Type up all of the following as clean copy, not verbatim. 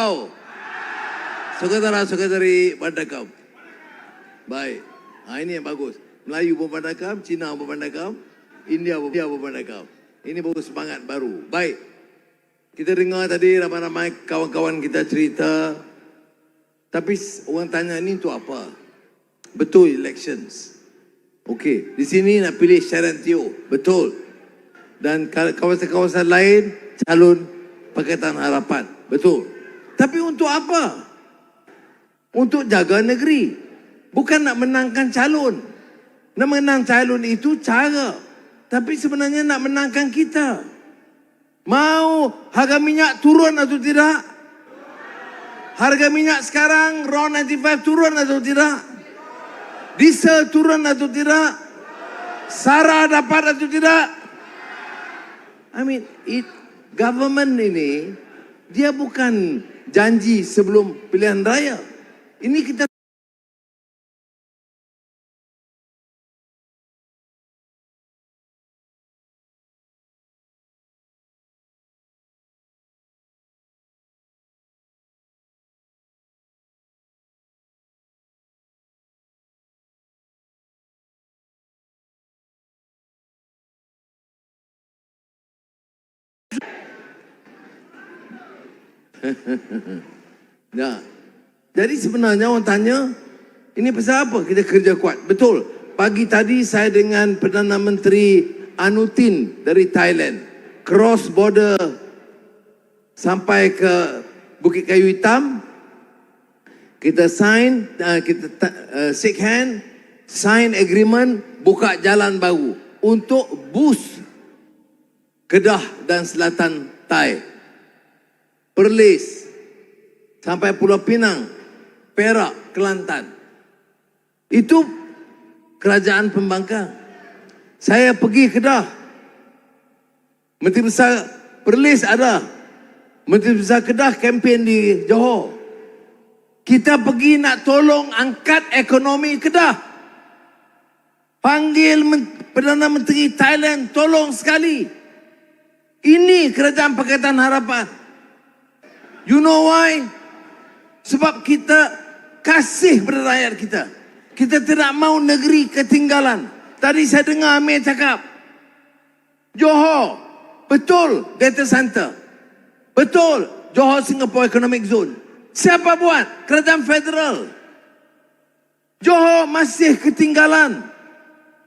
Melayu. Saudara-saudari Bandakam. Baik. Ini yang bagus. Melayu pun Bandakam, Cina pun Bandakam, India pun Bandakam. Ini bagus semangat baru. Baik. Kita dengar tadi ramai-ramai kawan-kawan kita cerita. Tapi orang tanya ni untuk apa? Betul elections. Okey, di sini nak pilih Sharon Teo. Betul. Dan kawasan-kawasan lain calon Pakatan Harapan. Betul. Tapi untuk apa? Untuk jaga negeri. Bukan nak menangkan calon. Nak menang calon itu cara. Tapi sebenarnya nak menangkan kita. Mau harga minyak turun atau tidak? Harga minyak sekarang RON 95 turun atau tidak? Diesel turun atau tidak? SARA dapat atau tidak? Government ini dia bukan janji sebelum pilihan raya. Ini kita ya. Jadi sebenarnya orang tanya, ini pasal apa kita kerja kuat? Betul. Pagi tadi saya dengan Perdana Menteri Anutin dari Thailand, cross border sampai ke Bukit Kayu Hitam. Kita sign, kita shake hand, sign agreement, buka jalan baru untuk boost Kedah dan Selatan Thai. Perlis sampai Pulau Pinang, Perak, Kelantan. Itu kerajaan pembangkang. Saya pergi Kedah. Menteri Besar Perlis ada. Menteri Besar Kedah kempen di Johor. Kita pergi nak tolong angkat ekonomi Kedah. Panggil Perdana Menteri Thailand, tolong sekali. Ini kerajaan Pakatan Harapan. You know why? Sebab kita kasih pada rakyat kita. Kita tidak mau negeri ketinggalan. Tadi saya dengar Amir cakap, Johor, betul data center. Betul Johor Singapore Economic Zone. Siapa buat? Kerajaan federal. Johor masih ketinggalan.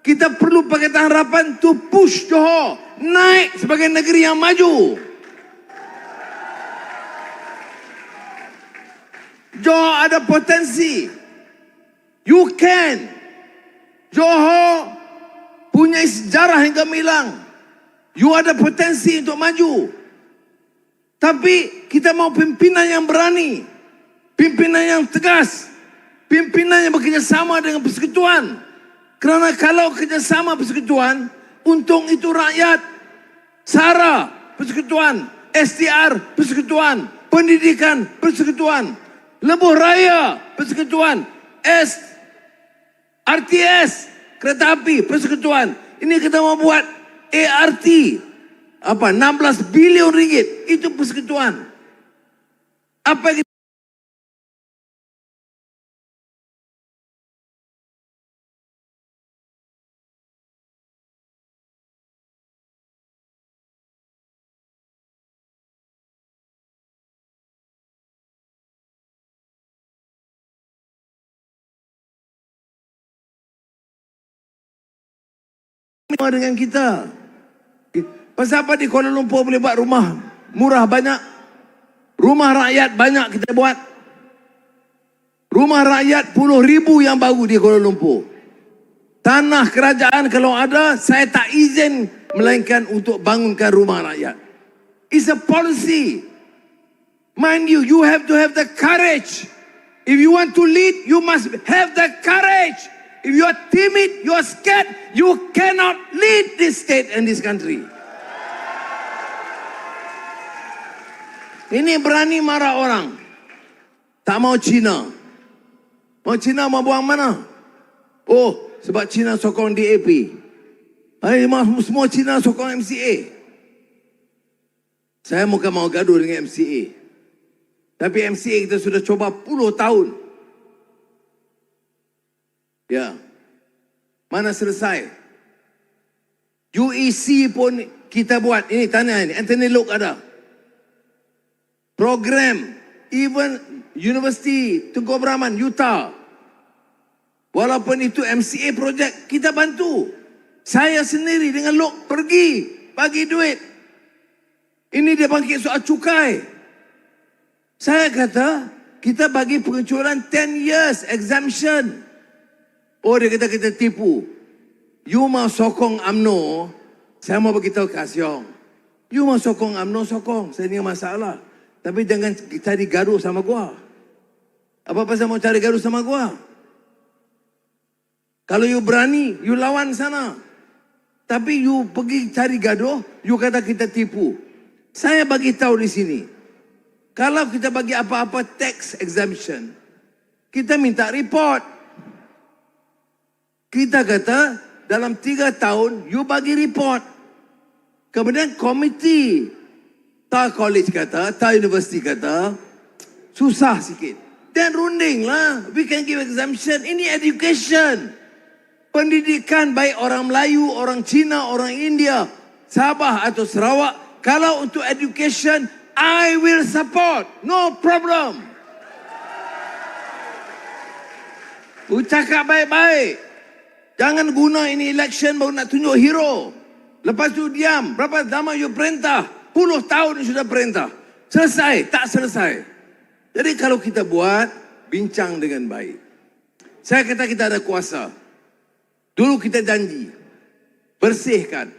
Kita perlu Pakatan Harapan to push Johor naik sebagai negeri yang maju. Johor ada potensi. You can. Johor punya sejarah yang gemilang. You ada potensi untuk maju. Tapi kita mau pimpinan yang berani. Pimpinan yang tegas. Pimpinan yang bekerjasama dengan persekutuan. Kerana kalau kerjasama persekutuan, untung itu rakyat. SARA, persekutuan. STR, persekutuan. Pendidikan, persekutuan. Lebuh Raya, persekutuan. RTS, kereta api, persekutuan. Ini kita mau buat ART. 16 bilion ringgit. Itu persekutuan. Apa yang kita dengan kita? Pasal apa di Kuala Lumpur boleh buat rumah murah banyak? Rumah rakyat banyak kita buat. Rumah rakyat puluh ribu yang baru di Kuala Lumpur. Tanah kerajaan kalau ada, saya tak izin melainkan untuk bangunkan rumah rakyat. It's a policy. Mind you, you have to have the courage. If you want to lead, you must have the courage. If you are timid, you are scared, you cannot lead this state and this country. Ini berani marah orang. Tak mau Cina. Mau Cina mau buang mana? Oh, sebab Cina sokong DAP. Semua Cina sokong MCA. Saya bukan mau gaduh dengan MCA. Tapi MCA kita sudah coba puluh tahun. Ya. Mana selesai? UEC pun kita buat. Ini tanya ini. Anthony Loke ada. Program. Even University Tunku Abdul Rahman, Utah. Walaupun itu MCA project, kita bantu. Saya sendiri dengan Loke pergi. Bagi duit. Ini dia bangkit soal cukai. Saya kata, kita bagi pengecualian 10 years exemption. Oh, dia kata kita tipu. You mau sokong UMNO, saya mau beritahu Kasyong. You mau sokong UMNO, sokong. Saya ni masalah. Tapi jangan cari gaduh sama gua. Apa pasal mau cari gaduh sama gua? Kalau you berani, you lawan sana. Tapi you pergi cari gaduh, you kata kita tipu. Saya bagi tahu di sini. Kalau kita bagi apa-apa tax exemption, kita minta report. Kita kata dalam 3 tahun you bagi report. Kemudian komiti tak college kata, tak universiti kata susah sikit. Dan runding lah. We can give exemption. Ini education. Pendidikan baik orang Melayu, orang Cina, orang India, Sabah atau Sarawak. Kalau untuk education, I will support. No problem. Cakap baik-baik. Jangan guna ini election baru nak tunjuk hero. Lepas tu diam. Berapa lama you perintah? Puluh tahun you sudah perintah. Selesai? Tak selesai. Jadi kalau kita buat, bincang dengan baik. Saya kata kita ada kuasa. Dulu kita janji. Bersihkan.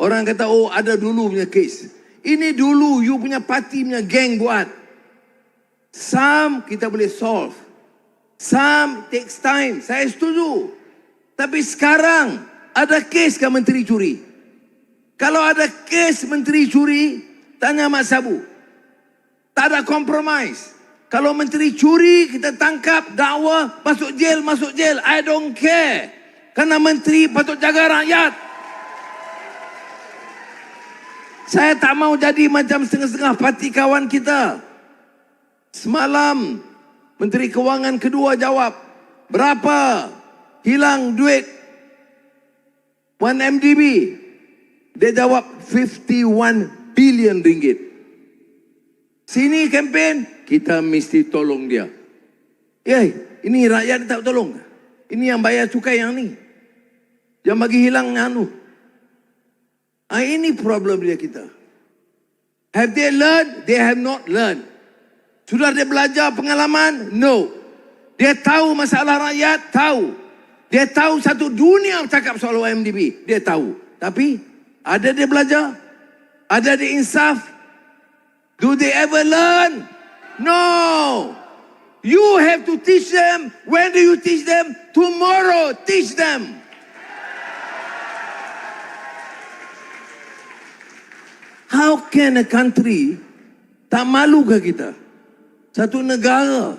Orang kata, oh ada dulu punya case. Ini dulu you punya parti punya geng buat. Some kita boleh solve. Some takes time. Saya setuju. Tapi sekarang ada kes ke menteri curi? Kalau ada kes menteri curi, tanya Mak Sabu. Tak ada compromise. Kalau menteri curi, kita tangkap, dakwa, masuk jail. I don't care. Karena menteri patut jaga rakyat. Saya tak mau jadi macam setengah-setengah parti kawan kita. Semalam, Menteri Kewangan kedua jawab, berapa hilang duit 1MDB? Dia jawab 51 billion ringgit. Sini kempen, kita mesti tolong dia. Ini rakyat tak tolong. Ini yang bayar cukai yang ni. Yang bagi hilang anu. Ini problem dia kita. Have they learned? They have not learned. Sudah dia belajar pengalaman? No. Dia tahu masalah rakyat? Tahu. Dia tahu satu dunia cakap soal OMDB. Dia tahu. Tapi, ada dia belajar? Ada dia insaf? Do they ever learn? No. You have to teach them. When do you teach them? Tomorrow, teach them. How can a country tak malu ke kita? Satu negara,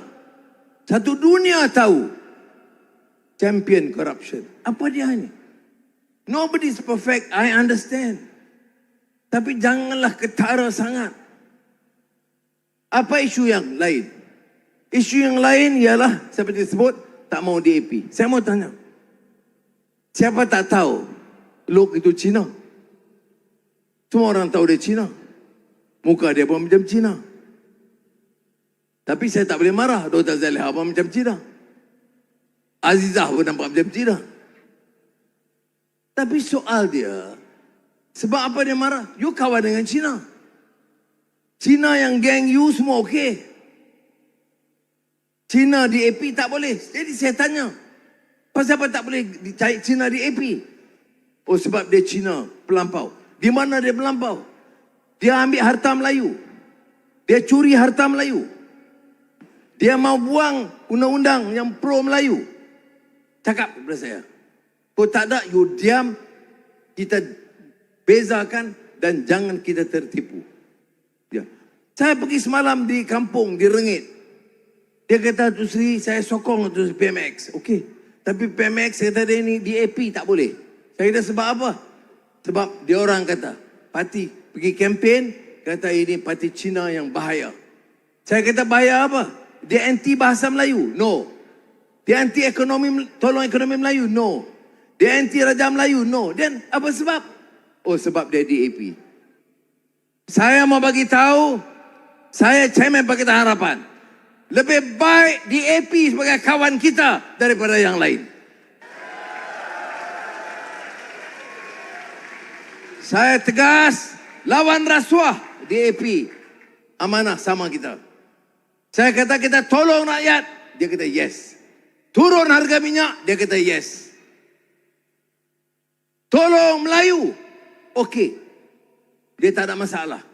satu dunia tahu champion corruption. Apa dia ni? Nobody is perfect, I understand. Tapi janganlah ketara sangat. Apa isu yang lain? Isu yang lain ialah seperti disebut tak mau DAP. Saya mau tanya. Siapa tak tahu Loke itu Cina? Semua orang tahu dia Cina. Muka dia pun macam Cina. Tapi saya tak boleh marah. Dr. Zaliha pun macam Cina. Azizah pun nampak macam Cina. Tapi soal dia, sebab apa dia marah? You kawan dengan Cina. Cina yang geng you semua okey. Cina di AP tak boleh. Jadi saya tanya, pasal apa tak boleh cari Cina di AP? Oh sebab dia Cina pelampau. Di mana dia melampau? Dia ambil harta Melayu. Dia curi harta Melayu. Dia mau buang undang-undang yang pro Melayu. Cakap kepada saya. Kau tak ada, you diam. Kita bezakan dan jangan kita tertipu. Ya. Saya pergi semalam di kampung, di Rengit. Dia kata, Tu Sri, saya sokong tu PMX. Okey. Tapi PMX kata dia ni DAP tak boleh. Saya kata sebab apa? Sebab dia orang kata, parti pergi kempen, kata ini parti Cina yang bahaya. Saya kata bayar apa? Dia anti bahasa Melayu? No. Dia anti ekonomi, tolong ekonomi Melayu? No. Dia anti Raja Melayu? No. Dan apa sebab? Oh, sebab dia DAP. Saya mau bagi tahu, saya Chairman Pakatan Harapan. Lebih baik DAP sebagai kawan kita daripada yang lain. Saya tegas, lawan rasuah DAP. Amanah sama kita. Saya kata kita tolong rakyat, dia kata yes. Turun harga minyak, dia kata yes. Tolong Melayu, okey. Dia tak ada masalah.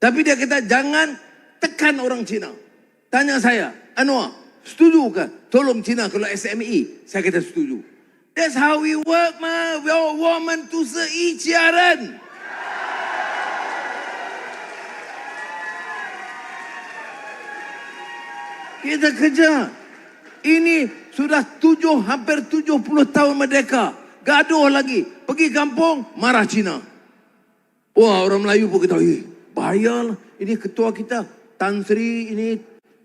Tapi dia kata jangan tekan orang Cina. Tanya saya, Anwar, setuju ke tolong Cina kalau SME? Saya kata setuju. That's how we work, ma. We are woman to seicaran. Kita kerja. Ini sudah hampir 70 tahun merdeka. Gaduh lagi. Pergi kampung, marah Cina. Wah, orang Melayu pun kata, bahaya lah. Ini ketua kita, Tan Sri, ini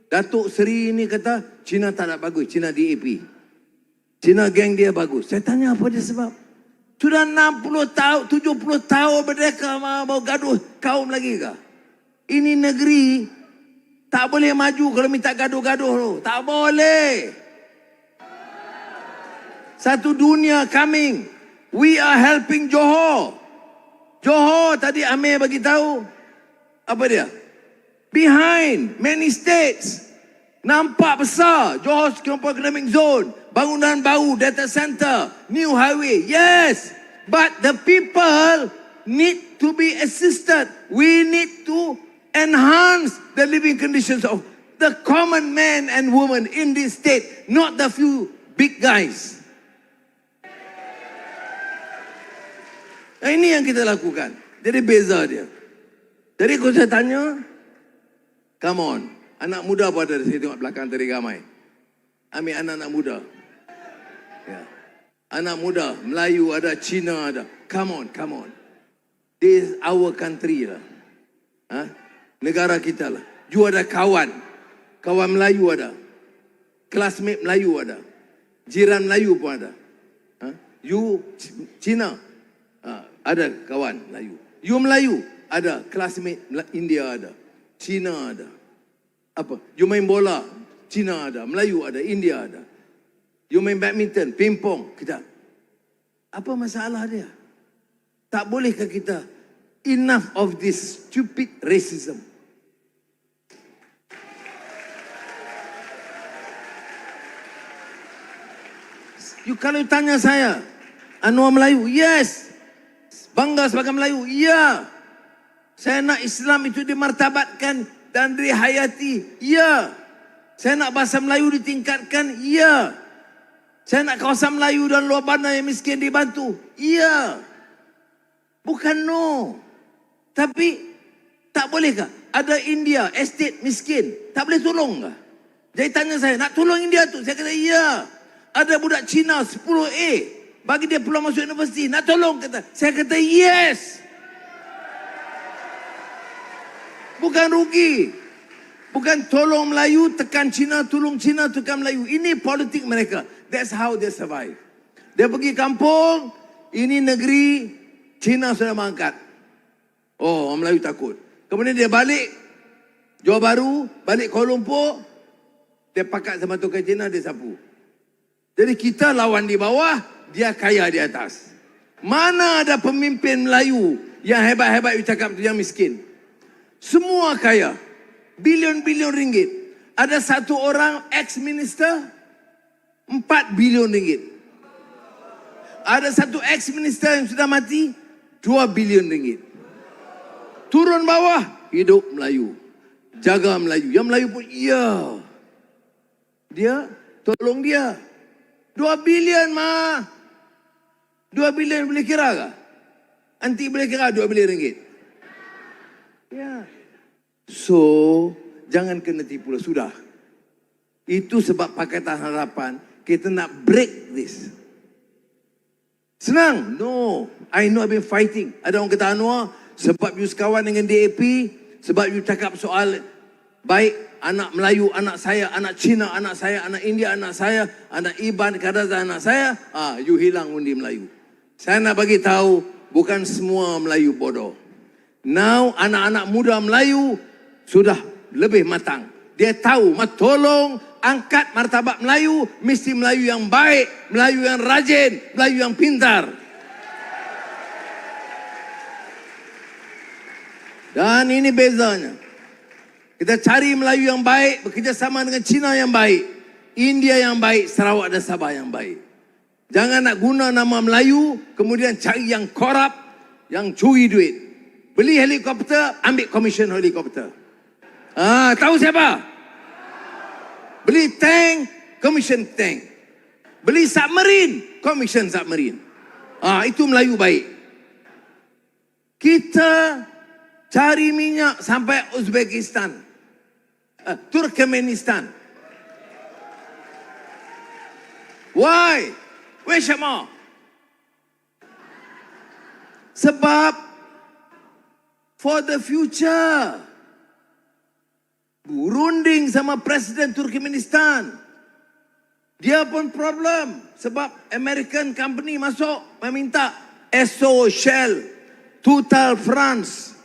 Datuk Seri ini kata, Cina tak nak bagus. Cina DAP. Cina geng dia bagus. Saya tanya apa dia sebab? Sudah 60 tahun, 70 tahun merdeka, mau gaduh kaum lagi kah? Ini negeri tak boleh maju kalau minta gaduh-gaduh. Tak boleh. Satu dunia coming. We are helping Johor. Johor tadi Amir bagi tahu. Apa dia? Behind many states. Nampak besar. Johor Economic Zone. Bangunan baru, data center, new highway. Yes. But the people need to be assisted. We need to enhance the living conditions of the common man and woman in this state, not the few big guys. Ini yang kita lakukan. Jadi beza dia. Jadi kalau saya tanya, come on, anak muda apa ada di sini tengok belakang tadi ramai. Ambil anak-anak muda. Ya. Anak muda, Melayu ada, Cina ada. Come on, come on. This is our country lah. Negara kita lah. You ada kawan. Kawan Melayu ada. Classmate Melayu ada. Jiran Melayu pun ada. You Cina. Ada kawan Melayu. You Melayu. Ada. Classmate India ada. Cina ada. Apa? You main bola. Cina ada. Melayu ada. India ada. You main badminton. Pingpong. Kita. Apa masalah dia? Tak bolehkah kita enough of this stupid racism? You kalau tanya saya, Anwar Melayu? Yes. Bangga sebagai Melayu? Ya. Saya nak Islam itu dimartabatkan dan dihayati? Ya. Saya nak bahasa Melayu ditingkatkan? Ya. Saya nak kawasan Melayu dan luar bandar yang miskin dibantu? Ya. Bukan no. Tapi tak bolehkah ada India estate miskin? Tak boleh tolong kah? Jadi tanya saya, nak tolong India tu? Saya kata ya. Ada budak Cina 10A, bagi dia peluang masuk universiti, nak tolong kata. Saya kata yes. Bukan rugi. Bukan tolong Melayu tekan Cina, tolong Cina tekan Melayu. Ini politik mereka. That's how they survive. Dia pergi kampung, ini negeri Cina sudah mengangkat. Oh, orang Melayu takut. Kemudian dia balik Johor Bahru, balik Kuala Lumpur, dia pakat sama tukar Cina, dia sapu. Jadi kita lawan di bawah, dia kaya di atas. Mana ada pemimpin Melayu yang hebat-hebat you cakap tu yang miskin? Semua kaya. Bilion-bilion ringgit. Ada satu orang ex-minister, 4 bilion ringgit. Ada satu ex-minister yang sudah mati, 2 bilion ringgit. Turun bawah, hidup Melayu. Jaga Melayu. Yang Melayu pun, iya. Dia, tolong dia. 2 bilion mah. 2 bilion boleh kira kah? Anti boleh kira 2 bilion ringgit? Ya. So, jangan kena tipu lah. Sudah. Itu sebab Pakatan Harapan, kita nak break this. Senang? No. I know I've been fighting. Ada orang kata Anwar, sebab you sekawan dengan DAP, sebab you cakap soal Baik anak Melayu, anak saya, anak Cina, anak saya, anak India, anak saya, anak Iban, Kadazan, anak saya, you hilang undi Melayu. Saya nak bagi tahu, bukan semua Melayu bodoh. Now, anak-anak muda Melayu sudah lebih matang. Dia tahu, tolong angkat martabat Melayu, mesti Melayu yang baik, Melayu yang rajin, Melayu yang pintar. Dan ini bezanya. Kita cari Melayu yang baik, bekerjasama dengan Cina yang baik, India yang baik, Sarawak dan Sabah yang baik. Jangan nak guna nama Melayu, kemudian cari yang korup, yang curi duit. Beli helikopter, ambil komisen helikopter. Tahu siapa? Beli tank, komisen tank. Beli submarine, komisen submarine. Itu Melayu baik. Kita cari minyak sampai Uzbekistan, Turkmenistan. Why? Weshama? Sebab for the future. Berunding sama Presiden Turkmenistan. Dia pun problem sebab American company masuk meminta Esso, Shell, Total, France,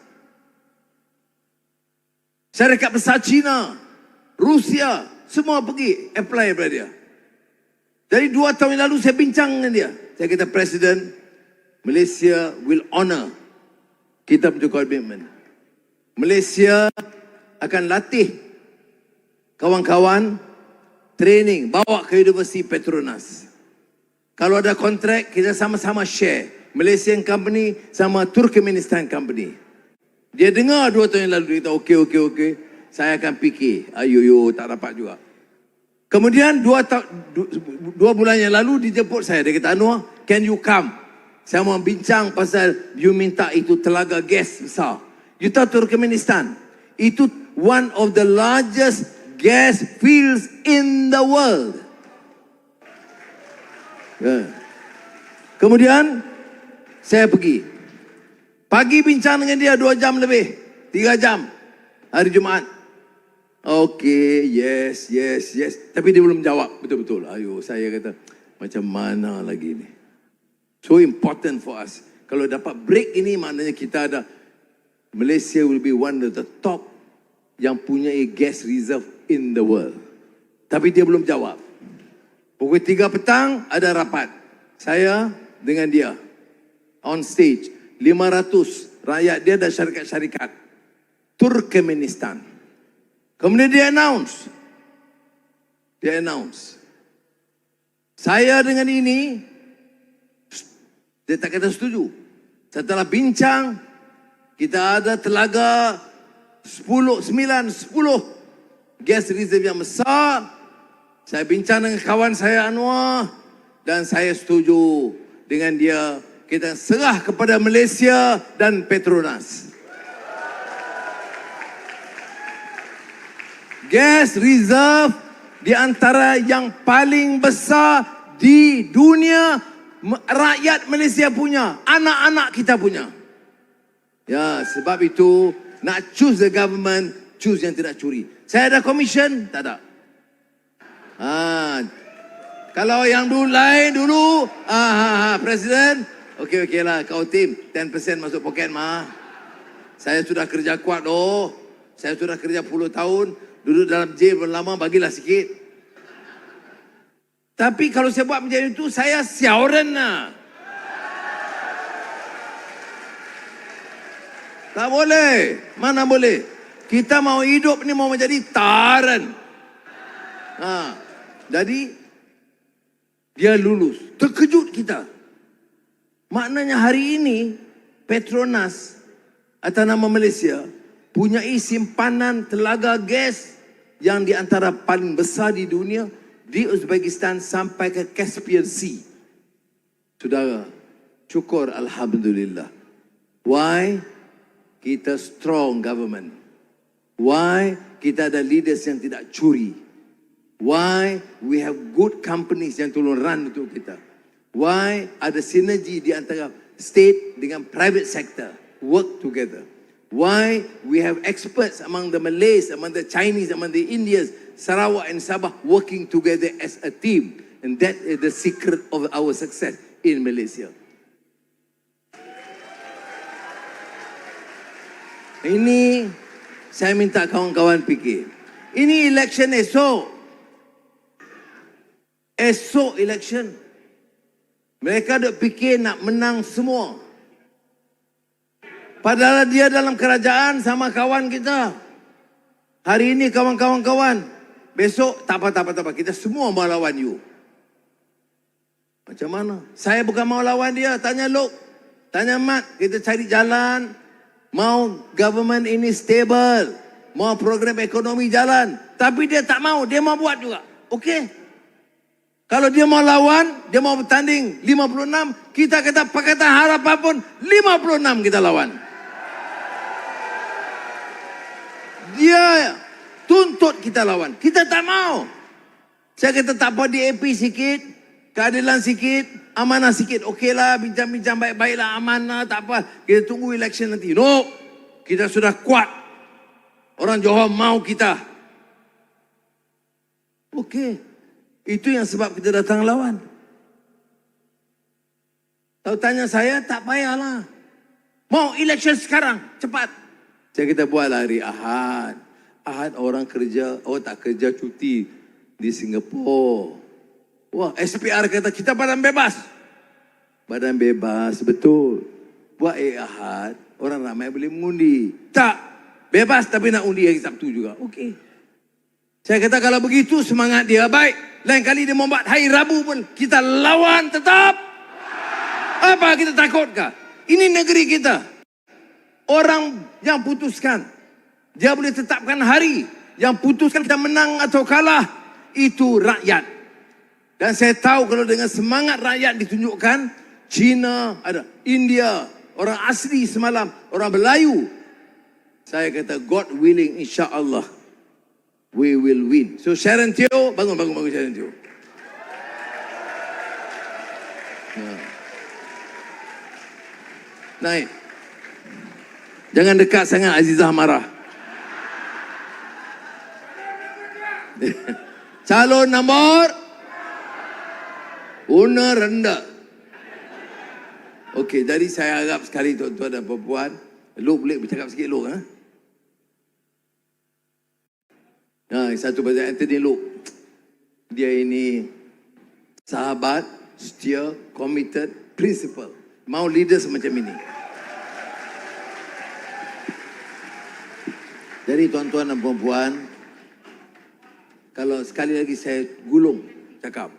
syarikat besar Cina, Rusia, semua pergi apply pada dia. Jadi 2 tahun yang lalu saya bincang dengan dia. Saya kata, Presiden, Malaysia will honor kita punya komitmen. Malaysia akan latih kawan-kawan, training, bawa ke Universiti Petronas. Kalau ada kontrak, kita sama-sama share. Malaysian company sama Turkmenistan company. Dia dengar 2 tahun yang lalu, dia kata, okey. Saya akan fikir. Tak dapat juga. Kemudian 2 bulan yang lalu dijemput saya. Dia kata, Anwar, can you come? Saya mau bincang pasal you minta itu telaga gas besar. You tahu Turkmenistan? Itu one of the largest gas fields in the world. Kemudian saya pergi. Pagi bincang dengan dia 2 jam lebih. 3 jam. Hari Jumaat. Okey, yes. Tapi dia belum jawab betul-betul. Saya kata, macam mana lagi ni? So important for us. Kalau dapat break ini, maknanya kita ada, Malaysia will be one of the top yang punya gas reserve in the world. Tapi dia belum jawab. Pukul 3 petang ada rapat. Saya dengan dia on stage. 500 rakyat dia dan syarikat-syarikat Turkmenistan. Kemudian dia announce. Saya dengan ini, dia tak kata setuju. Setelah bincang, kita ada telaga 10 gas reserve yang besar. Saya bincang dengan kawan saya Anwar dan saya setuju dengan dia. Kita serah kepada Malaysia dan Petronas. Gas reserve di antara yang paling besar di dunia, rakyat Malaysia punya, anak-anak kita punya. Ya, sebab itu nak choose the government, choose yang tidak curi. Saya ada komisen? Tak ada. Kalau yang dulu lain dulu, Presiden, okey lah, kau tim 10% masuk poket mah. Saya sudah kerja kuat doh. Saya sudah kerja 10 tahun, duduk dalam jail berlama, bagilah sikit. Tapi kalau saya buat macam itu, saya siauran lah. Tak boleh. Mana boleh? Kita mau hidup ni mau menjadi taran. Jadi, dia lulus. Terkejut kita. Maknanya hari ini, Petronas atas nama Malaysia, punyai simpanan telaga gas yang di antara paling besar di dunia, di Uzbekistan sampai ke Caspian Sea. Saudara, syukur Alhamdulillah. Why? Kita strong government. Why? Kita ada leaders yang tidak curi. Why? We have good companies yang tolong run untuk kita. Why? Ada sinergi di antara state dengan private sector. Work together. Why we have experts among the Malays, among the Chinese, among the Indians, Sarawak and Sabah working together as a team. And that is the secret of our success in Malaysia. Ini saya minta kawan-kawan fikir. Ini election esok. Esok election. Mereka duk fikir nak menang semua. Padahal dia dalam kerajaan sama kawan kita. Hari ini kawan-kawan. Besok tak apa. Kita semua mau lawan you. Macam mana? Saya bukan mau lawan dia. Tanya Lok. Tanya Mat. Kita cari jalan. Mau government ini stable. Mau program ekonomi jalan. Tapi dia tak mau. Dia mau buat juga. Okey. Kalau dia mau lawan, dia mau bertanding 56, kita kata Pakatan Harapan pun 56 kita lawan. Dia tuntut kita lawan. Kita tak mau. Saya kata tak apa DAP sikit, keadilan sikit, amanah sikit. Okeylah, bincang-bincang baik-baiklah, amanah, tak apa. Kita tunggu election nanti. No, kita sudah kuat. Orang Johor mau kita. Okey. Itu yang sebab kita datang lawan. Tahu tanya saya, tak payahlah. Mau election sekarang, cepat. Saya kata buatlah hari Ahad. Ahad orang kerja, tak kerja cuti di Singapura. Wah, SPR kata kita badan bebas. Badan bebas, betul. Buat Ahad, orang ramai boleh mengundi. Tak, bebas tapi nak undi hari Sabtu juga. Okey. Saya kata kalau begitu semangat dia baik. Lain kali dia membuat hari Rabu pun kita lawan tetap. Apa kita takutkah? Ini negeri kita. Orang yang putuskan. Dia boleh tetapkan hari. Yang putuskan kita menang atau kalah. Itu rakyat. Dan saya tahu kalau dengan semangat rakyat ditunjukkan. China, ada India, orang asli semalam, orang Melayu. Saya kata God willing insya-Allah. We will win. So Sharon Teo, bangun Sharon Teo. Naik. Jangan dekat sangat, Azizah marah. Calon nombor Una rendah. Okey, jadi saya harap sekali tuan-tuan dan puan-puan, Lok boleh bercakap sikit Lok, ha? Satu pasal Anthony Lok. Dia ini sahabat, setia, committed, principle. Mau leader semacam ini. Jadi tuan-tuan dan puan-puan, kalau sekali lagi saya gulung cakap,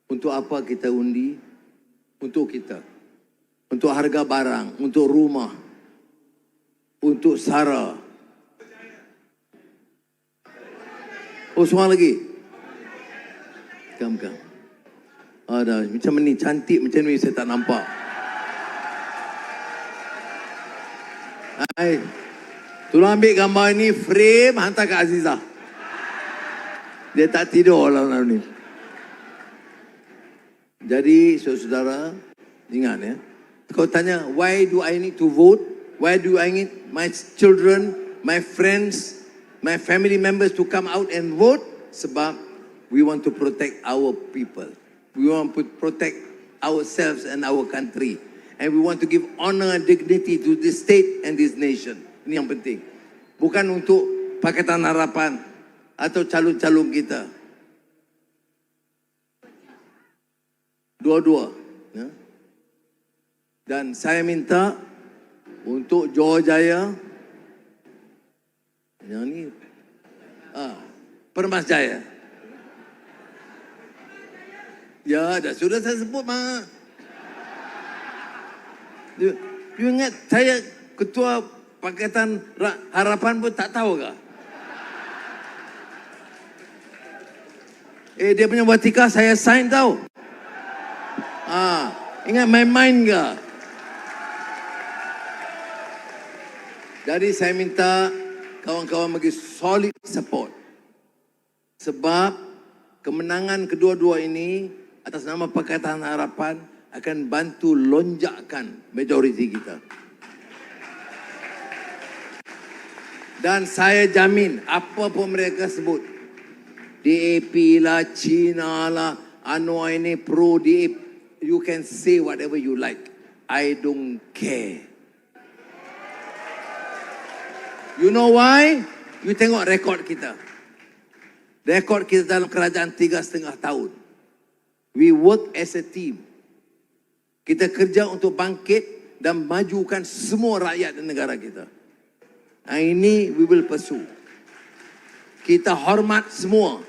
untuk apa kita undi? Untuk kita. Untuk harga barang, untuk rumah, untuk sara. Oh, soal lagi? Kam. Ada macam ni, cantik macam ni saya tak nampak. Hai. Tolong ambil gambar ini, frame, hantar ke Azizah. Dia tak tidur malam ni. Jadi, saudara-saudara, ingat ya. Kau tanya, why do I need to vote? Why do I need my children, my friends, my family members to come out and vote? Sebab we want to protect our people. We want to protect ourselves and our country. And we want to give honor and dignity to this state and this nation. Ini yang penting. Bukan untuk Pakatan Harapan atau calon-calon kita. Dua-dua. Ya? Dan saya minta untuk Johor Jaya, yang ni, Permas Jaya. Ya, sudah saya sebut mah. You ingat saya ketua Pakatan Harapan pun tak tahu ke? Dia punya watika saya sign tahu. Ingat main-main ke? Jadi saya minta kawan-kawan bagi solid support. Sebab kemenangan kedua-dua ini atas nama Pakatan Harapan akan bantu lonjakkan majoriti kita. Dan saya jamin apa pun mereka sebut, DAP lah, Cina lah, Anwar ini pro DAP, you can say whatever you like. I don't care. You know why? You tengok rekod kita. Rekod kita dalam kerajaan 3,5 tahun. We work as a team. Kita kerja untuk bangkit dan majukan semua rakyat dan negara kita. Ini we will pursue. Kita hormat semua.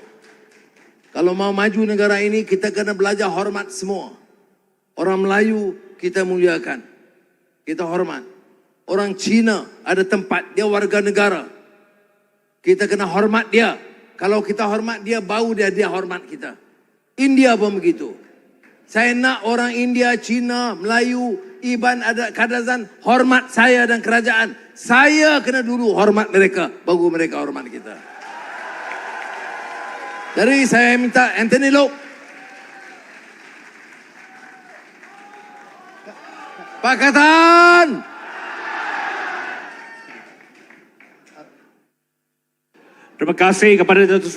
Kalau mau maju negara ini, kita kena belajar hormat semua. Orang Melayu, kita muliakan. Kita hormat. Orang Cina ada tempat, dia warga negara. Kita kena hormat dia. Kalau kita hormat dia, bau dia hormat kita. India pun begitu. Saya nak orang India, Cina, Melayu, Iban, ada Kadazan hormat saya dan kerajaan. Saya kena dulu hormat mereka, baru mereka hormat kita. Jadi saya minta Anthony Loke, Pakatan. Terima kasih kepada Datuk